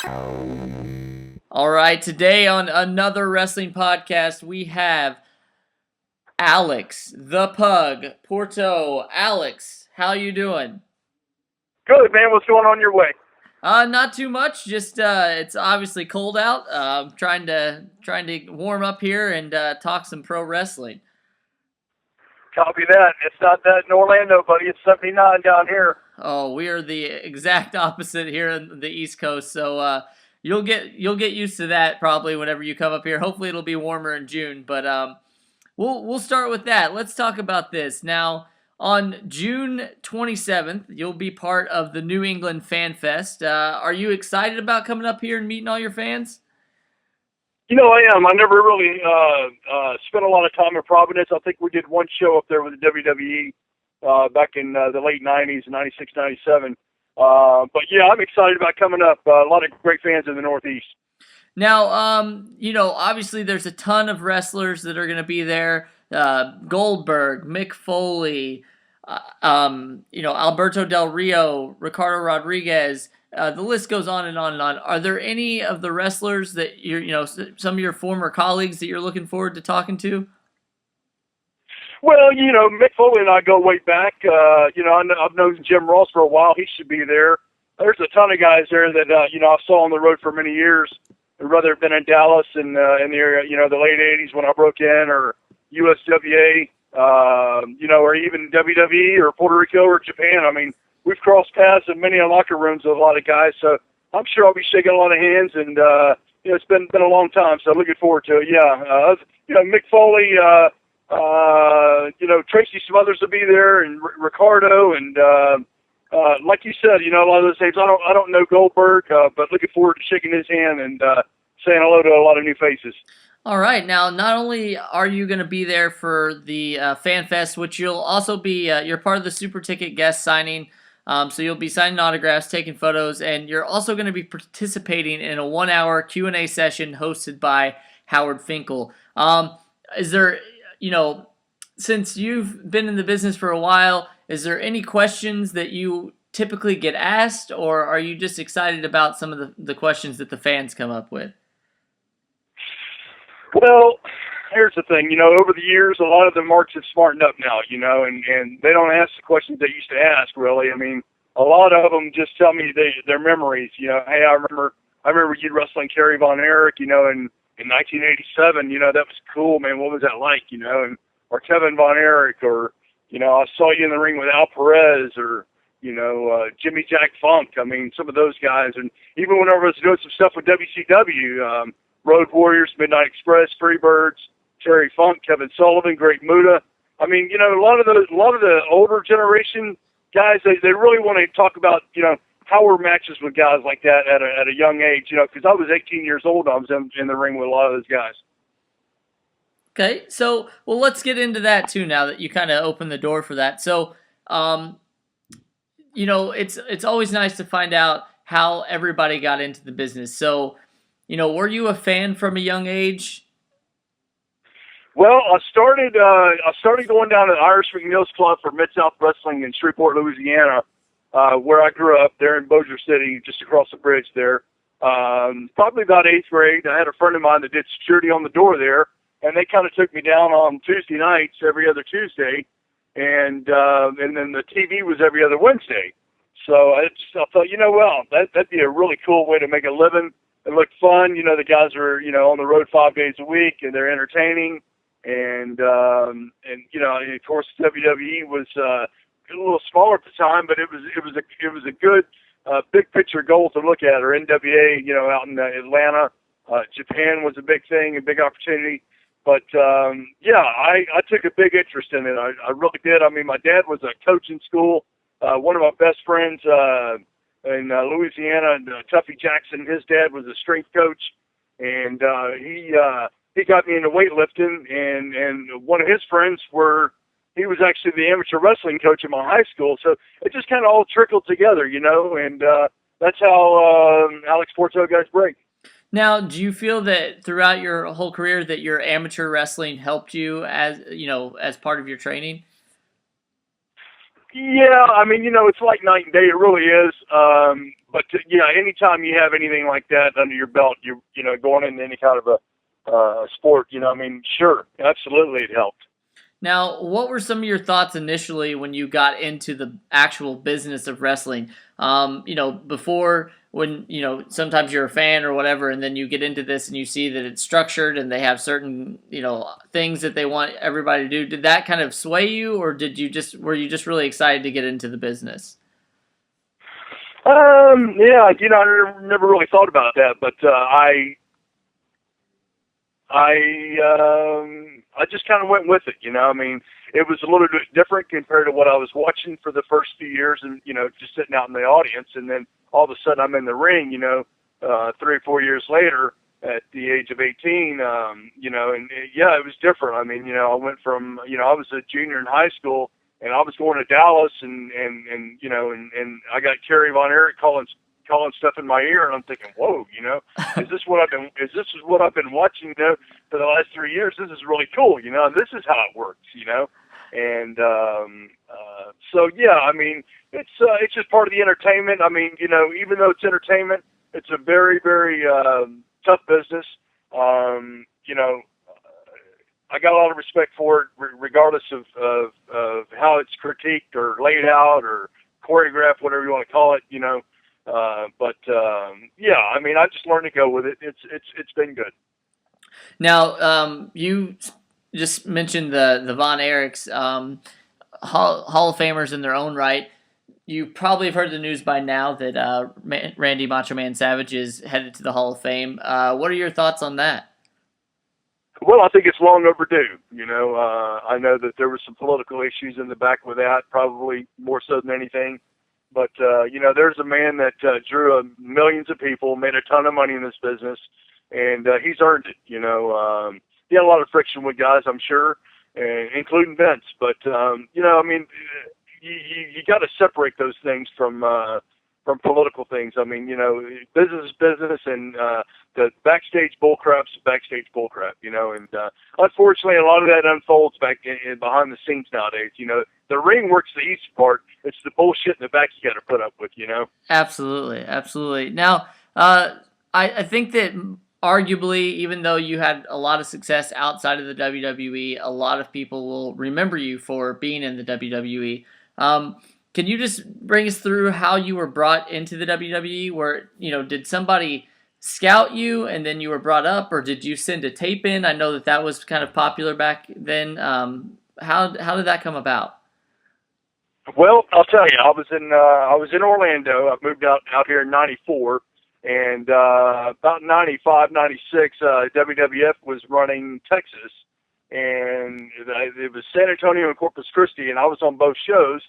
All right, today on another wrestling podcast, we have Alex, the Pug, Pourteau. Alex, how you doing? Good, man. What's going on your way? Not too much. Just it's obviously cold out. Trying to warm up here and talk some pro wrestling. Copy that. It's not that in Orlando, buddy. It's 79 down here. Oh, we are the exact opposite here in the East Coast. So you'll get used to that probably whenever you come up here. Hopefully it'll be warmer in June, but we'll start with that. Let's talk about this. Now, on June 27th, you'll be part of the New England Fan Fest. Are you excited about coming up here and meeting all your fans? You know, I am. I never really spent a lot of time in Providence. I think we did one show up there with the WWE back in the late 90s, 96, 97. But, yeah, I'm excited about coming up. A lot of great fans in the Northeast. Now, obviously there's a ton of wrestlers that are going to be there. Goldberg, Mick Foley, Alberto Del Rio, Ricardo Rodriguez. The list goes on and on and on. Are there any of the wrestlers that some of your former colleagues that you're looking forward to talking to? Well, Mick Foley and I go way back. I've known Jim Ross for a while. He should be there. There's a ton of guys there that, I saw on the road for many years. I'd rather have been in Dallas in the area, the late 80s when I broke in, or USWA, or even WWE or Puerto Rico or Japan. I mean, we've crossed paths in many locker rooms with a lot of guys, so I'm sure I'll be shaking a lot of hands, and, it's been a long time, so looking forward to it. Yeah. Mick Foley, Tracy Smothers will be there, and Ricardo, and, like you said, a lot of those names, I don't know Goldberg, but looking forward to shaking his hand and saying hello to a lot of new faces. All right. Now, not only are you going to be there for the Fan Fest, which you'll also be, you're part of the Super Ticket guest signing. So you'll be signing autographs, taking photos, and you're also going to be participating in a 1-hour Q&A session hosted by Howard Finkel. Is there, since you've been in the business for a while, is there any questions that you typically get asked, or are you just excited about some of the questions that the fans come up with? Well, here's the thing. Over the years, a lot of the marks have smartened up now, and they don't ask the questions they used to ask, really. I mean, a lot of them just tell me their memories. Hey, I remember you wrestling Kerry Von Erich, in 1987. That was cool, man. What was that like, or Kevin Von Erich, or, I saw you in the ring with Al Perez, or, Jimmy Jack Funk. I mean, some of those guys. And even whenever I was doing some stuff with WCW, Road Warriors, Midnight Express, Freebirds, Terry Funk, Kevin Sullivan, Great Muta. I mean, a lot of the older generation guys, they really want to talk about, how were matches with guys like that at a young age, because I was 18 years old. I was in the ring with a lot of those guys. Okay, so, well, let's get into that too now that you kind of opened the door for that. So, it's always nice to find out how everybody got into the business. So, were you a fan from a young age? Well, I started going down to the Irish McNeil's Club for Mid-South Wrestling in Shreveport, Louisiana, where I grew up there in Bossier City, just across the bridge there. Probably about 8th grade. I had a friend of mine that did security on the door there, and they kind of took me down on Tuesday nights, every other Tuesday, and then the TV was every other Wednesday. So I thought, that'd be a really cool way to make a living. It looked fun. The guys are, on the road 5 days a week, and they're entertaining. And of course, WWE was a little smaller at the time, but it was a good big picture goal to look at. Or NWA, out in Atlanta, Japan was a big thing, a big opportunity. But I took a big interest in it. I really did. I mean, my dad was a coach in school. One of my best friends in Louisiana, and Tuffy Jackson, his dad was a strength coach, and he got me into weightlifting, and one of his friends he was actually the amateur wrestling coach in my high school, so it just kind of all trickled together, and that's how Alex Pourteau got his break. Now, do you feel that throughout your whole career that your amateur wrestling helped you as part of your training? Yeah, I mean, it's like night and day. It really is. But yeah, anytime you have anything like that under your belt, going into any kind of a sport, I mean, sure, absolutely, it helped. Now, what were some of your thoughts initially when you got into the actual business of wrestling? Before when, sometimes you're a fan or whatever, and then you get into this and you see that it's structured and they have certain, things that they want everybody to do. Did that kind of sway you, or were you just really excited to get into the business? Yeah, I never really thought about that, but I just kind of went with it, I mean, it was a little bit different compared to what I was watching for the first few years, and just sitting out in the audience, and then all of a sudden I'm in the ring, 3 or 4 years later at the age of 18, and yeah, it was different. I mean, I went from, I was a junior in high school, and I was going to Dallas, and I got Kerry Von Erich calling stuff in my ear, and I'm thinking, whoa, is this what I've been watching, for the last 3 years? This is really cool, and this is how it works, and so yeah, I mean, it's just part of the entertainment. I mean, even though it's entertainment, it's a very, very tough business. I got a lot of respect for it, regardless of how it's critiqued or laid out or choreographed, whatever you want to call it, yeah, I mean, I just learned to go with it. It's been good. Now, you just mentioned the Von Erichs, Hall of Famers in their own right. You probably have heard the news by now that Randy Macho Man Savage is headed to the Hall of Fame. What are your thoughts on that? Well, I think it's long overdue. I know that there were some political issues in the back with that, probably more so than anything. But, there's a man that drew millions of people, made a ton of money in this business, and he's earned it. He had a lot of friction with guys, I'm sure, including Vince. But, I mean, you got to separate those things from political things. I mean, business is business, and the backstage bullcrap's backstage bullcrap, and unfortunately, a lot of that unfolds back in behind the scenes nowadays. The ring works the easy part. It's the bullshit in the back you got to put up with, Absolutely, absolutely. Now, I think that arguably, even though you had a lot of success outside of the WWE, a lot of people will remember you for being in the WWE. Can you just bring us through how you were brought into the WWE? Where, did somebody scout you and then you were brought up, or did you send a tape in? I know that was kind of popular back then. How did that come about? Well, I'll tell you, I was in Orlando. I moved out here in '94, and about '95, '96, WWF was running Texas, and it was San Antonio and Corpus Christi, and I was on both shows.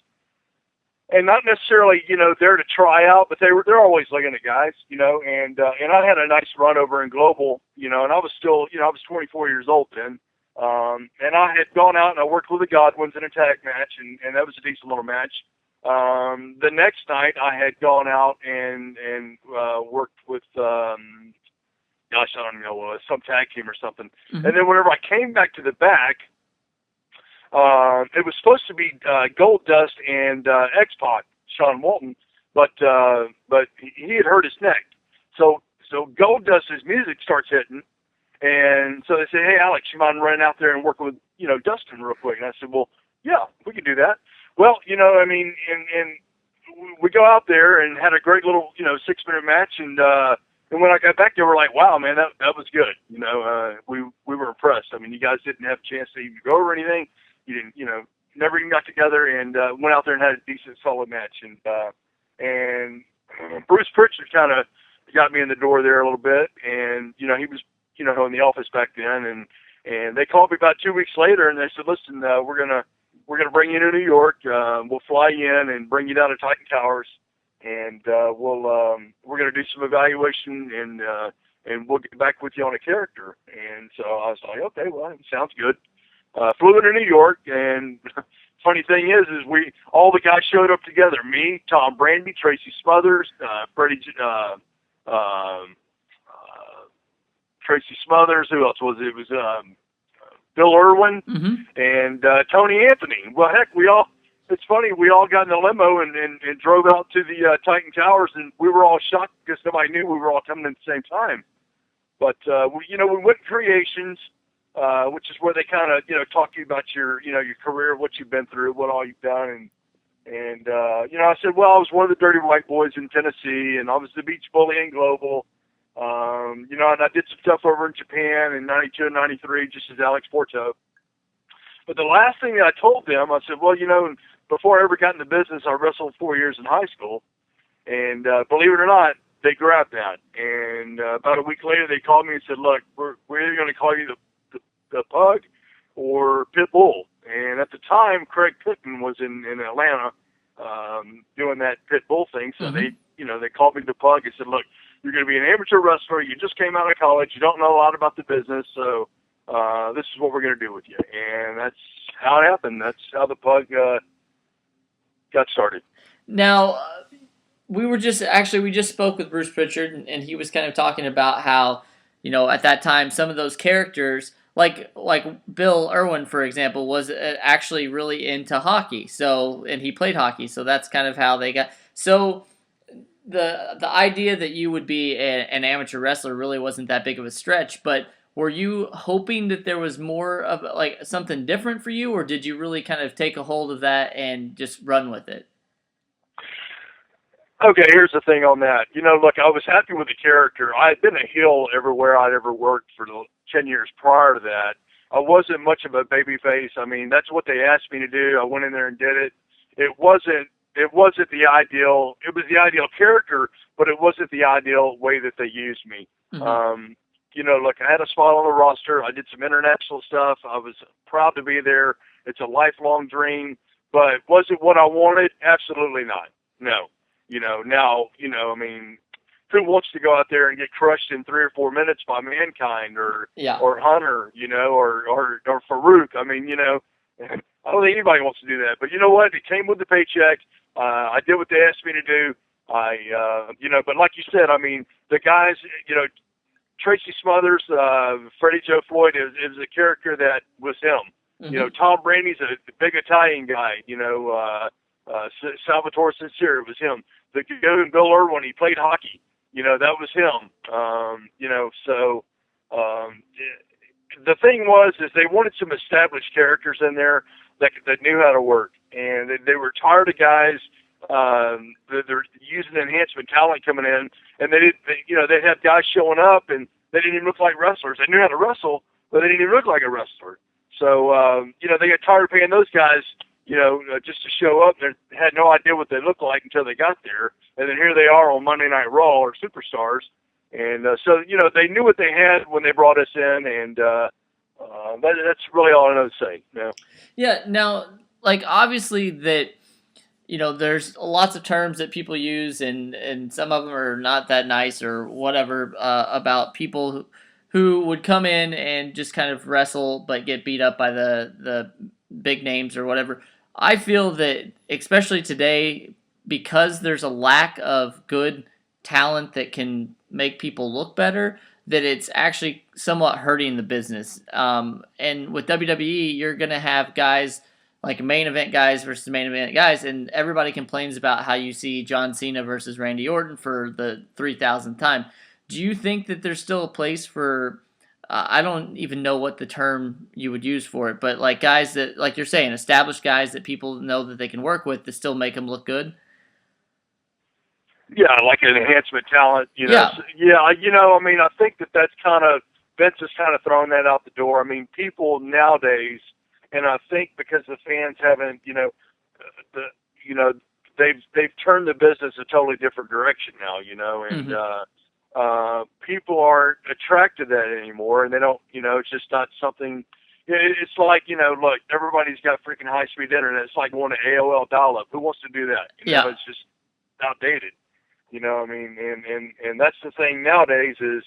And not necessarily, there to try out, but they're always looking at guys, and I had a nice run over in Global, and I was still, I was 24 years old then. And I had gone out and I worked with the Godwins in a tag match, and that was a decent little match. The next night I had gone out and worked with, gosh, I don't even know what it was, some tag team or something. Mm-hmm. And then whenever I came back to the back, it was supposed to be Gold Dust and X-Pac, Sean Walton, but he had hurt his neck. So Gold Dust's music starts hitting, and so they say, "Hey, Alex, you mind running out there and working with Dustin real quick?" And I said, "Well, yeah, we can do that." Well, I mean, and we go out there and had a great little 6-minute match, and when I got back there, we're like, "Wow, man, that was good." We were impressed. I mean, you guys didn't have a chance to even go over anything. You didn't, never even got together, and went out there and had a decent, solid match. And Bruce Pritchard kind of got me in the door there a little bit, and he was in the office back then, and they called me about 2 weeks later, and they said, "Listen, we're gonna bring you to New York. We'll fly you in and bring you down to Titan Towers, and we're gonna do some evaluation, and we'll get back with you on a character." And so I was like, "Okay, well, it sounds good." Flew into New York, and funny thing is all the guys showed up together. Me, Tom Brandy, Tracy Smothers, Tracy Smothers. Who else was it? It was Bill Irwin, mm-hmm. and Tony Anthony. Well, heck, it's funny. We all got in a limo and drove out to the Titan Towers, and we were all shocked because nobody knew we were all coming at the same time. But we went to Creations, which is where they kind of talk to you about your career, what you've been through, what all you've done, and I said, well, I was one of the dirty white boys in Tennessee, and I was the beach bully in Global. And I did some stuff over in Japan in '92 and '93, just as Alex Pourteau. But the last thing that I told them, I said, well, before I ever got into business, I wrestled 4 years in high school. And believe it or not, they grabbed that. And about a week later, they called me and said, look, we're either going to call you the Pug or Pit Bull. And at the time, Craig Pittman was in Atlanta doing that Pit Bull thing. So they called me the Pug and said, look, you're going to be an amateur wrestler. You just came out of college. You don't know a lot about the business. So this is what we're going to do with you. And that's how it happened. That's how the Pug got started. Now, we just spoke with Bruce Pritchard, and he was kind of talking about how, at that time, some of those characters, like Bill Irwin, for example, was actually really into hockey. So, and he played hockey. So that's kind of how they got. So the idea that you would be an amateur wrestler really wasn't that big of a stretch, but were you hoping that there was more of like something different for you, or did you really kind of take a hold of that and just run with it? Okay, here's the thing on that. Look, I was happy with the character. I had been a heel everywhere I'd ever worked for the 10 years prior to that. I wasn't much of a baby face. I mean, that's what they asked me to do. I went in there and did it. It wasn't the ideal. It was the ideal character, but it wasn't the ideal way that they used me. Mm-hmm. Look, I had a spot on the roster. I did some international stuff. I was proud to be there. It's a lifelong dream, but was it what I wanted? Absolutely not. No. I mean, who wants to go out there and get crushed in 3 or 4 minutes by Mankind or Hunter, or Farouk? I mean, I don't think anybody wants to do that. But you know what? It came with the paycheck. I did what they asked me to do. But like you said, I mean, the guys, Tracy Smothers, Freddie Joe Floyd is a character that was him. Mm-hmm. Tom Brady's a big Italian guy. Salvatore Sincere was him. The dude Bill Irwin, he played hockey. That was him. The thing was they wanted some established characters in there that knew how to work, and they were tired of guys that they're using enhancement talent coming in, and they'd have guys showing up and they didn't even look like wrestlers. They knew how to wrestle, but they didn't even look like a wrestler. So they got tired of paying those guys just to show up. They had no idea what they looked like until they got there. And then here they are on Monday Night Raw or Superstars. And so they knew what they had when they brought us in. And that's really all I know to say. Yeah. Now, like, obviously that, there's lots of terms that people use, and some of them are not that nice or whatever, about people who would come in and just kind of wrestle but get beat up by the big names or whatever. I feel that, especially today, because there's a lack of good talent that can make people look better, that it's actually somewhat hurting the business. And with WWE, you're going to have guys like main event guys versus main event guys, and everybody complains about how you see John Cena versus Randy Orton for the 3,000th time. Do you think that there's still a place for, I don't even know what the term you would use for it, but like guys that, like you're saying, established guys that people know that they can work with to still make them look good? Yeah, like an enhancement talent, Yeah. I mean, I think that's kind of, Vince has kind of thrown that out the door. I mean, people nowadays, and I think because the fans haven't, they've turned the business a totally different direction now, and people aren't attracted to that anymore, and they don't, it's just not something. It's like, look, everybody's got freaking high-speed internet. It's like going to AOL dial-up. Who wants to do that? It's just outdated. I mean, and that's the thing nowadays is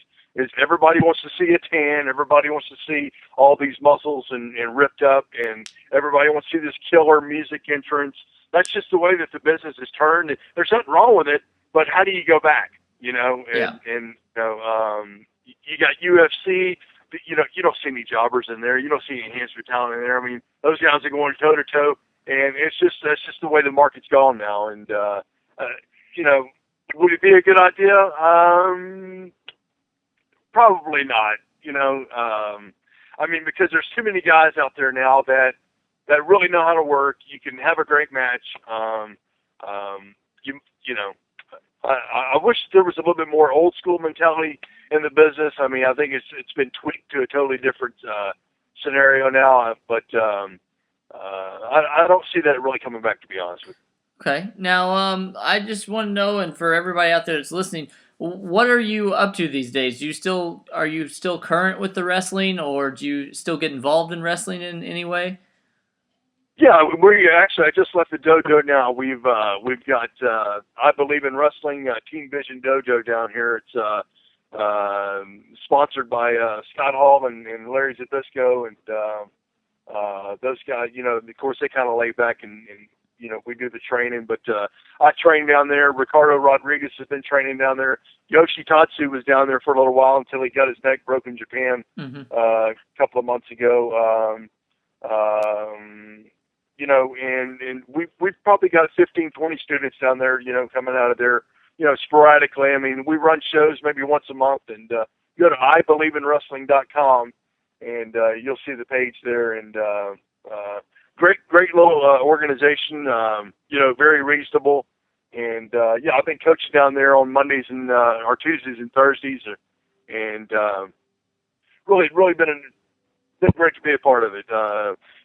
everybody wants to see a tan, everybody wants to see all these muscles and ripped up, and everybody wants to see this killer music entrance. That's just the way that the business is turned. There's nothing wrong with it, but how do you go back? You got UFC, you don't see any jobbers in there. You don't see any enhancement talent in there. I mean, those guys are going toe to toe. and that's just the way the market's gone now. And you know, would it be a good idea? Probably not. You know, I mean, because there's too many guys out there now that really know how to work. You can have a great match. You know, I wish there was a little bit more old school mentality in the business. I mean, I think it's been tweaked to a totally different scenario now, but I don't see that really coming back, to be honest with you. Okay. Now, I just want to know, and for everybody out there that's listening, what are you up to these days? Are you still current with the wrestling, or do you still get involved in wrestling in any way? Yeah, I just left the dojo now. We've got I Believe in Wrestling Team Vision Dojo down here. It's sponsored by Scott Hall and Larry Zabisco, and those guys. You know, of course, they kind of lay back and you know, we do the training. But I train down there. Ricardo Rodriguez has been training down there. Yoshi Tatsu was down there for a little while until he got his neck broken in Japan a couple of months ago. You know, and we've probably got 15, 20 students down there, you know, coming out of there, you know, sporadically. I mean, we run shows maybe once a month, and go to IBelieveInWrestling.com, and you'll see the page there. And great little organization, you know, very reasonable. And yeah, I've been coaching down there on Mondays and or Tuesdays and Thursdays, and really been great to be a part of it.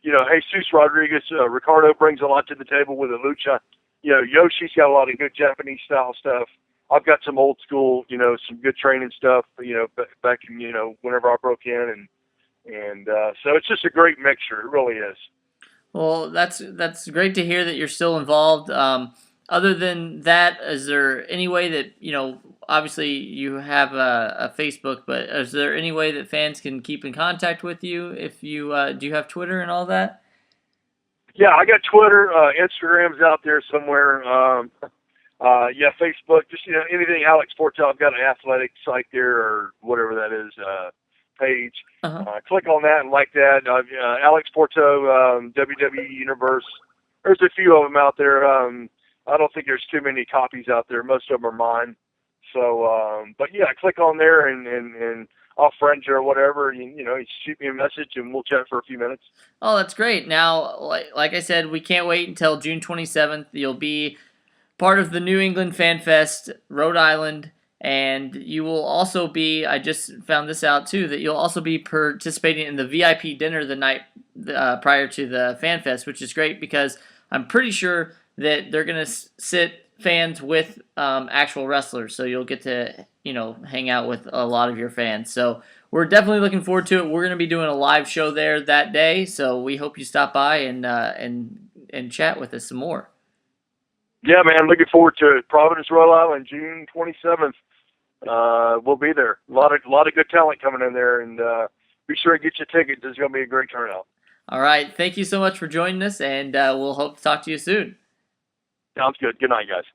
You know, Jesus Rodriguez, Ricardo brings a lot to the table with the lucha. You know, Yoshi's got a lot of good Japanese style stuff. I've got some old school, you know, some good training stuff, you know, back in, you know, whenever I broke in. And so it's just a great mixture. It really is. Well, that's great to hear that you're still involved. Other than that, is there any way that, you know, obviously you have a Facebook, but is there any way that fans can keep in contact with you if you do you have Twitter and all that? Yeah, I got Twitter, Instagram's out there somewhere. Yeah, Facebook, just, you know, anything Alex Pourteau. I've got an athletic site there or whatever that is, page. Click on that and like that. Alex Pourteau, WWE Universe. There's a few of them out there. I don't think there's too many copies out there. Most of them are mine. So, but yeah, click on there and I'll friend you or whatever. You know, you shoot me a message and we'll chat for a few minutes. Oh, that's great. Now, like I said, we can't wait until June 27th. You'll be part of the New England Fan Fest, Rhode Island, and you will also be, I just found this out too, that you'll also be participating in the VIP dinner the night prior to the Fan Fest, which is great because I'm pretty sure that they're going to sit fans with actual wrestlers, so you'll get to, you know, hang out with a lot of your fans. So we're definitely looking forward to it. We're going to be doing a live show there that day, so we hope you stop by and chat with us some more. Yeah, man, looking forward to it. Providence, Rhode Island, June 27th. We'll be there. A lot of good talent coming in there, and be sure to get your tickets. It's going to be a great turnout. All right, thank you so much for joining us, and we'll hope to talk to you soon. Sounds good. Good night, guys.